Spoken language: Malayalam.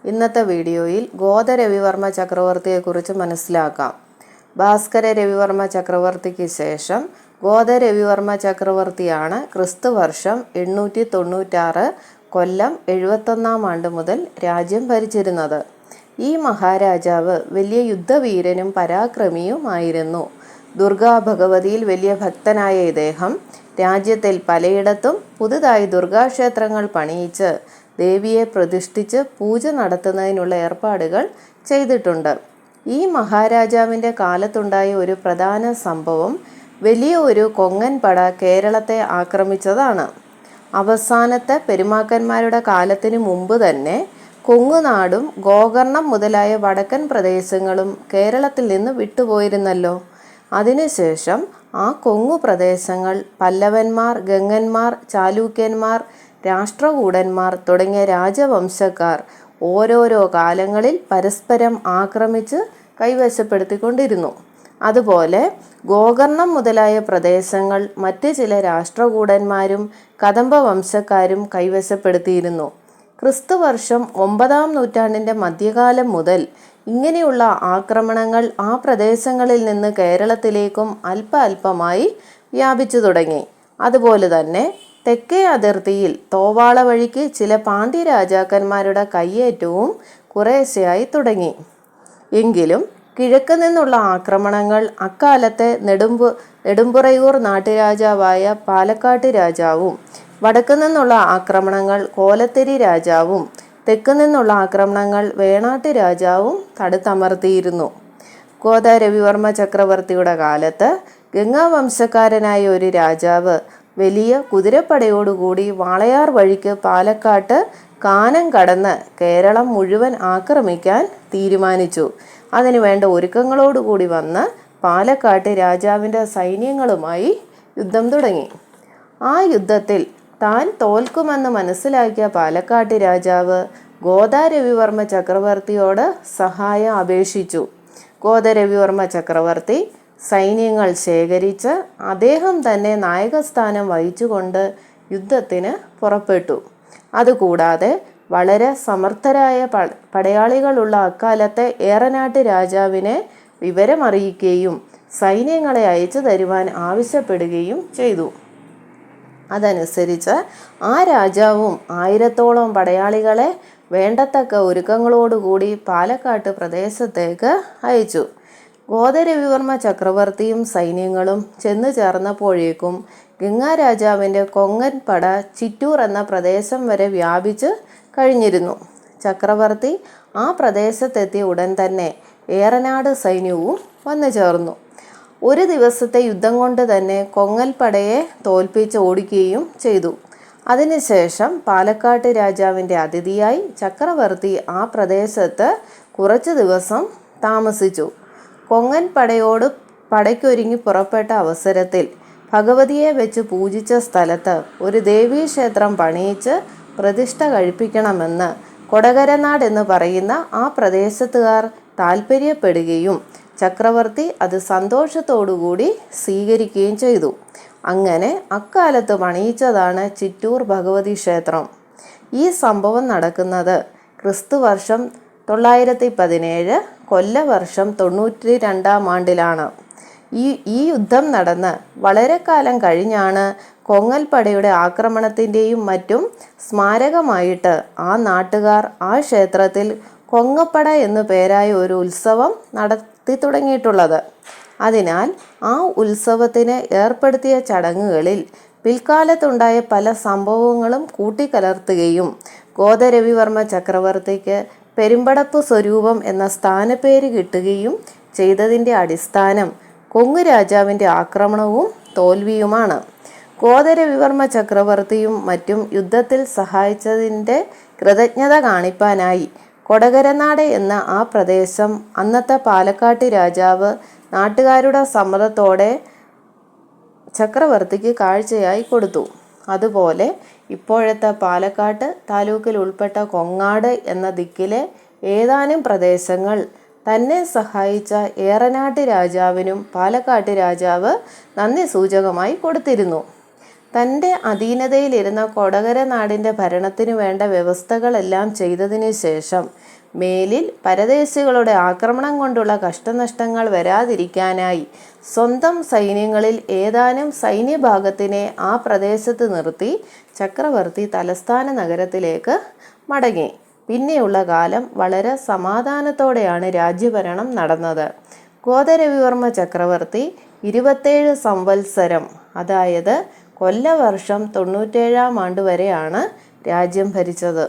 ഇന്നത്തെ വീഡിയോയിൽ ഗോദ രവിവർമ്മ ചക്രവർത്തിയെക്കുറിച്ച് മനസ്സിലാക്കാം. ഭാസ്കര രവിവർമ്മ ചക്രവർത്തിക്ക് ശേഷം ഗോദ രവിവർമ്മ ചക്രവർത്തിയാണ് ക്രിസ്തുവർഷം 896 കൊല്ലം 71 ആണ്ട് മുതൽ രാജ്യം ഭരിച്ചിരുന്നത്. ഈ മഹാരാജാവ് വലിയ യുദ്ധവീരനും പരാക്രമിയുമായിരുന്നു. ദുർഗാ ഭഗവതിയിൽ വലിയ ഭക്തനായ ഇദ്ദേഹം രാജ്യത്തിൽ പലയിടത്തും പുതുതായി ദുർഗാക്ഷേത്രങ്ങൾ പണിയിച്ച് ദേവിയെ പ്രതിഷ്ഠിച്ച് പൂജ നടത്തുന്നതിനുള്ള ഏർപ്പാടുകൾ ചെയ്തിട്ടുണ്ട്. ഈ മഹാരാജാവിൻ്റെ കാലത്തുണ്ടായ ഒരു പ്രധാന സംഭവം വലിയ ഒരു കൊങ്ങൻ പട കേരളത്തെ ആക്രമിച്ചതാണ്. അവസാനത്തെ പെരുമാക്കന്മാരുടെ കാലത്തിന് മുമ്പ് തന്നെ കൊങ്ങുനാടും ഗോകർണം മുതലായ വടക്കൻ പ്രദേശങ്ങളും കേരളത്തിൽ നിന്ന് വിട്ടുപോയിരുന്നല്ലോ. അതിനുശേഷം ആ കൊങ്ങു പ്രദേശങ്ങൾ പല്ലവന്മാർ, ഗംഗന്മാർ, ചാലൂക്യന്മാർ, രാഷ്ട്രകൂടന്മാർ തുടങ്ങിയ രാജവംശക്കാർ ഓരോരോ കാലങ്ങളിൽ പരസ്പരം ആക്രമിച്ച് കൈവശപ്പെടുത്തിക്കൊണ്ടിരുന്നു. അതുപോലെ ഗോകർണം മുതലായ പ്രദേശങ്ങൾ മറ്റ് ചില രാഷ്ട്രകൂടന്മാരും കദംബ വംശക്കാരും കൈവശപ്പെടുത്തിയിരുന്നു. ക്രിസ്തുവർഷം 9-ാം നൂറ്റാണ്ടിൻ്റെ മധ്യകാലം മുതൽ ഇങ്ങനെയുള്ള ആക്രമണങ്ങൾ ആ പ്രദേശങ്ങളിൽ നിന്ന് കേരളത്തിലേക്കും അല്പമായി വ്യാപിച്ചു തുടങ്ങി. അതുപോലെ തന്നെ തെക്കേ അതിർത്തിയിൽ തോവാള വഴിക്ക് ചില പാണ്ഡ്യ രാജാക്കന്മാരുടെ കയ്യേറ്റവും കുറേശ്ശെയായി തുടങ്ങി. എങ്കിലും കിഴക്ക് നിന്നുള്ള ആക്രമണങ്ങൾ അക്കാലത്തെ നെടുമ്പുറയൂർ നാട്ടുരാജാവായ പാലക്കാട്ട് രാജാവും, വടക്ക് നിന്നുള്ള ആക്രമണങ്ങൾ കോലത്തിരി രാജാവും, തെക്ക് നിന്നുള്ള ആക്രമണങ്ങൾ വേണാട്ട് രാജാവും തടുത്തമർത്തിയിരുന്നു. ഗോദ രവിവർമ്മ ചക്രവർത്തിയുടെ കാലത്ത് ഗംഗാവംശക്കാരനായ ഒരു രാജാവ് വലിയ കുതിരപ്പടയോടുകൂടി വാളയാർ വഴിക്ക് പാലക്കാട്ട് കാനം കടന്ന് കേരളം മുഴുവൻ ആക്രമിക്കാൻ തീരുമാനിച്ചു. അതിനുവേണ്ട ഒരുക്കങ്ങളോടുകൂടി വന്ന് പാലക്കാട്ട് രാജാവിൻ്റെ സൈന്യങ്ങളുമായി യുദ്ധം തുടങ്ങി. ആ യുദ്ധത്തിൽ താൻ തോൽക്കുമെന്ന് മനസ്സിലാക്കിയ പാലക്കാട്ട് രാജാവ് ഗോദ രവിവർമ്മ ചക്രവർത്തിയോട് സഹായം അപേക്ഷിച്ചു. ഗോദ രവിവർമ്മ ചക്രവർത്തി സൈന്യങ്ങൾ ശേഖരിച്ച് അദ്ദേഹം തന്നെ നായകസ്ഥാനം വഹിച്ചുകൊണ്ട് യുദ്ധത്തിന് പുറപ്പെട്ടു. അതുകൂടാതെ വളരെ സമർത്ഥരായ പടയാളികളുള്ള അക്കാലത്തെ ഏറനാട്ട് രാജാവിനെ വിവരമറിയിക്കുകയും സൈന്യങ്ങളെ അയച്ചു തരുവാൻ ആവശ്യപ്പെടുകയും ചെയ്തു. അതനുസരിച്ച് ആ രാജാവും 1000-ഓളം പടയാളികളെ വേണ്ടത്തക്ക ഒരുക്കങ്ങളോടുകൂടി പാലക്കാട്ട് പ്രദേശത്തേക്ക് അയച്ചു. ഗോദ രവിവർമ്മ ചക്രവർത്തിയും സൈന്യങ്ങളും ചെന്നു ചേർന്നപ്പോഴേക്കും ഗംഗാ രാജാവിൻ്റെ കൊങ്ങൻ പട ചിറ്റൂർ എന്ന പ്രദേശം വരെ വ്യാപിച്ച് കഴിഞ്ഞിരുന്നു. ചക്രവർത്തി ആ പ്രദേശത്തെത്തിയ ഉടൻ തന്നെ ഏറനാട് സൈന്യവും വന്നു ചേർന്നു. ഒരു ദിവസത്തെ യുദ്ധം കൊണ്ട് തന്നെ കൊങ്ങൽപ്പടയെ തോൽപ്പിച്ച് ഓടിക്കുകയും ചെയ്തു. അതിനുശേഷം പാലക്കാട്ട് രാജാവിൻ്റെ അതിഥിയായി ചക്രവർത്തി ആ പ്രദേശത്ത് കുറച്ച് ദിവസം താമസിച്ചു. കൊങ്ങൻ പടയോട് പടയ്ക്കൊരുങ്ങി പുറപ്പെട്ട അവസരത്തിൽ ഭഗവതിയെ വെച്ച് പൂജിച്ച സ്ഥലത്ത് ഒരു ദേവീക്ഷേത്രം പണിയിച്ച് പ്രതിഷ്ഠ കഴിപ്പിക്കണമെന്ന് കൊടകരനാട് എന്ന് പറയുന്ന ആ പ്രദേശത്തുകാർ താൽപ്പര്യപ്പെടുകയും ചക്രവർത്തി അത് സന്തോഷത്തോടുകൂടി സ്വീകരിക്കുകയും ചെയ്തു. അങ്ങനെ അക്കാലത്ത് പണിയിച്ചതാണ് ചിറ്റൂർ ഭഗവതി ക്ഷേത്രം. ഈ സംഭവം നടക്കുന്നത് ക്രിസ്തുവർഷം 917 കൊല്ലവർഷം 92-ാം ആണ്ടിലാണ്. ഈ യുദ്ധം നടന്ന് വളരെ കാലം കഴിഞ്ഞാണ് കൊങ്ങൽപ്പടയുടെ ആക്രമണത്തിൻ്റെയും മറ്റും സ്മാരകമായിട്ട് ആ നാട്ടുകാർ ആ ക്ഷേത്രത്തിൽ കൊങ്ങപ്പട എന്നു പേരായ ഒരു ഉത്സവം നടത്തി തുടങ്ങിയിട്ടുള്ളത്. അതിനാൽ ആ ഉത്സവത്തിന് ഏർപ്പെടുത്തിയ ചടങ്ങുകളിൽ പിൽക്കാലത്തുണ്ടായ പല സംഭവങ്ങളും കൂട്ടിക്കലർത്തുകയും ഗോദ രവിവർമ്മ ചക്രവർത്തിക്ക് പെരുമ്പടപ്പ് സ്വരൂപം എന്ന സ്ഥാനപ്പേര് കിട്ടുകയും ചെയ്തതിൻ്റെ അടിസ്ഥാനം കൊങ്ങു രാജാവിൻ്റെ ആക്രമണവും തോൽവിയുമാണ്. ഗോദ രവിവർമ്മ ചക്രവർത്തിയും മറ്റും യുദ്ധത്തിൽ സഹായിച്ചതിൻ്റെ കൃതജ്ഞത കാണിപ്പാനായി കൊടകരനാട് എന്ന ആ പ്രദേശം അന്നത്തെ പാലക്കാട്ട് രാജാവ് നാട്ടുകാരുടെ സമ്മതത്തോടെ ചക്രവർത്തിക്ക് കാഴ്ചയായി കൊടുത്തു. അതുപോലെ ഇപ്പോഴത്തെ പാലക്കാട്ട് താലൂക്കിൽ ഉൾപ്പെട്ട കൊങ്ങാട് എന്ന ദിക്കിലെ ഏതാനും പ്രദേശങ്ങൾ തന്നെ സഹായിച്ച ഏറനാട്ട് രാജാവിനും പാലക്കാട്ട് രാജാവ് നന്ദി സൂചകമായി കൊടുത്തിരുന്നു. തൻ്റെ അധീനതയിലിരുന്ന കൊടകര നാടിൻ്റെ ഭരണത്തിനു വേണ്ട വ്യവസ്ഥകളെല്ലാം ചെയ്തതിനു ശേഷം മേലിൽ പരദേശികളുടെ ആക്രമണം കൊണ്ടുള്ള കഷ്ടനഷ്ടങ്ങൾ വരാതിരിക്കാനായി സ്വന്തം സൈന്യങ്ങളിൽ ഏതാനും സൈന്യഭാഗത്തിനെ ആ പ്രദേശത്ത് നിർത്തി ചക്രവർത്തി തലസ്ഥാന നഗരത്തിലേക്ക് മടങ്ങി. പിന്നെയുള്ള കാലം വളരെ സമാധാനത്തോടെയാണ് രാജ്യഭരണം നടന്നത്. ഗോദരവിവർമ്മ ചക്രവർത്തി 27 സംവത്സരം, അതായത് കൊല്ലവർഷം 97-ാം ആണ്ട് വരെയാണ് രാജ്യം ഭരിച്ചത്.